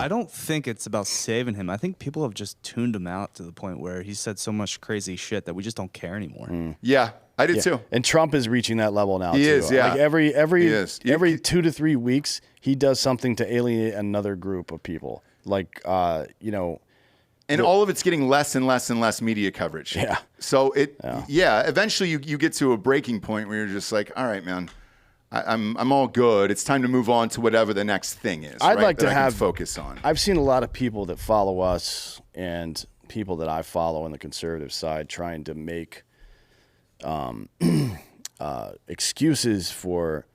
I don't think it's about saving him. I think people have just tuned him out to the point where he said so much crazy shit that we just don't care anymore. Yeah, I did too. And Trump is reaching that level now. He too. is, yeah. Like every He is. 2 to 3 weeks, he does something to alienate another group of people. Like And all of it's getting less and less and less media coverage. Yeah. So eventually you get to a breaking point where you're just like, all right, man, I'm all good. It's time to move on to whatever the next thing is. I'd right, like that to I can have focus on. I've seen a lot of people that follow us and people that I follow on the conservative side trying to make excuses for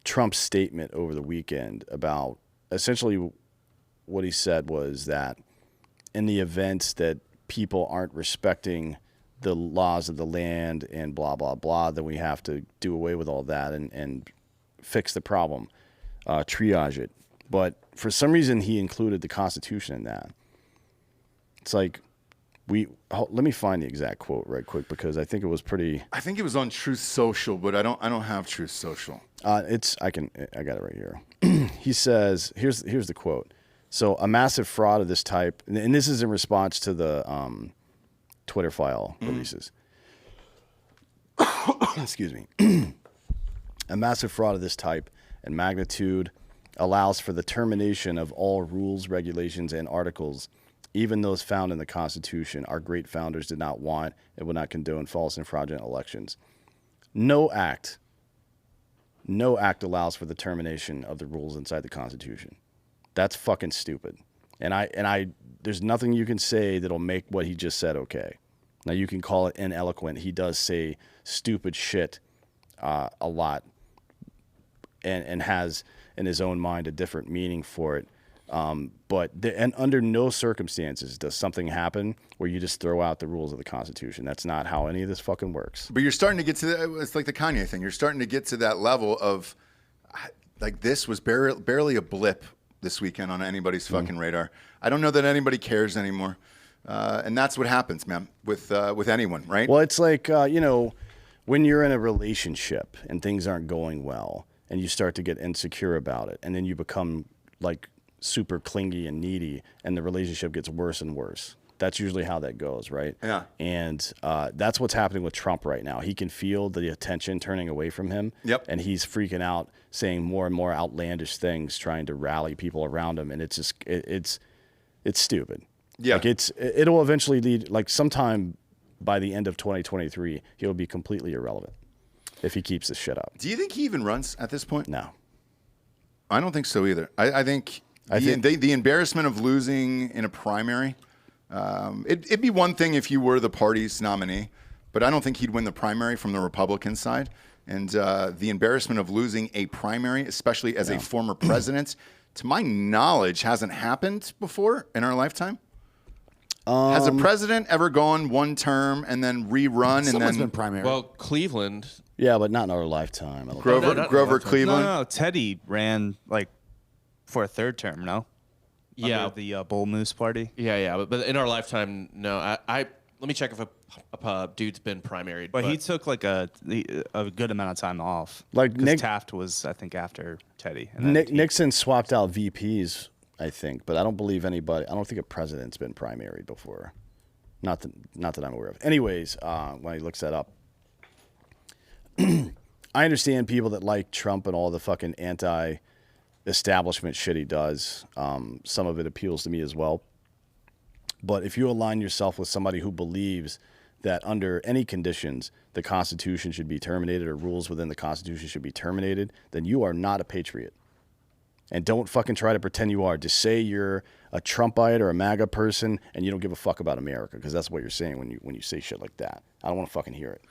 Trump's statement over the weekend about essentially what he said was that in the event that people aren't respecting the laws of the land and blah, blah, blah, then we have to do away with all that and fix the problem, triage it. But for some reason, he included the Constitution in that. It's like, let me find the exact quote right quick because I think it was pretty. I think it was on Truth Social, but I don't have Truth Social. I got it right here. He says, here's the quote. So a massive fraud of this type, and this is in response to the Twitter file releases. Excuse me. A massive fraud of this type and magnitude allows for the termination of all rules, regulations, and articles, even those found in the Constitution. Our great founders did not want and would not condone false and fraudulent elections. No act allows for the termination of the rules inside the Constitution. That's fucking stupid. And I there's nothing you can say that'll make what he just said okay. Now you can call it ineloquent. He does say stupid shit a lot and has in his own mind a different meaning for it. But under no circumstances does something happen where you just throw out the rules of the Constitution. That's not how any of this fucking works. But you're starting to get to that. It's like the Kanye thing. You're starting to get to that level of like this was barely a blip this weekend on anybody's fucking radar. I don't know that anybody cares anymore. And that's what happens, man, with anyone, right? Well, it's like, when you're in a relationship and things aren't going well and you start to get insecure about it and then you become like super clingy and needy and the relationship gets worse and worse. That's usually how that goes, right? Yeah. And that's what's happening with Trump right now. He can feel the attention turning away from him. Yep. And he's freaking out, saying more and more outlandish things, trying to rally people around him. And it's just, it's stupid. Yeah. Like it'll eventually lead, like sometime by the end of 2023, he'll be completely irrelevant if he keeps this shit up. Do you think he even runs at this point? No. I don't think so either. I think the embarrassment of losing in a primary, it'd be one thing if you were the party's nominee, but I don't think he'd win the primary from the Republican side. And the embarrassment of losing a primary, especially as a former president, to my knowledge, hasn't happened before in our lifetime. Has a president ever gone one term and then rerun? Someone's been primary. Well, Cleveland. Yeah, but not in our lifetime. Grover Cleveland. No, Teddy ran like for a third term, no? Yeah. Under the Bull Moose Party. Yeah. But in our lifetime, no. I let me check if a dude's been primaried. But he took like a good amount of time off. Like 'cause Nick- Taft was, I think, after Teddy. And then Nixon swapped out VPs, I think, but I don't believe anybody. I don't think a president's been primaried before. Not that I'm aware of. Anyways, when he looks that up, I understand people that like Trump and all the fucking anti-establishment shit he does. Some of it appeals to me as well. But if you align yourself with somebody who believes that under any conditions the Constitution should be terminated or rules within the Constitution should be terminated, then you are not a patriot. And don't fucking try to pretend you are. Just say you're a Trumpite or a MAGA person and you don't give a fuck about America, because that's what you're saying when you say shit like that. I don't want to fucking hear it.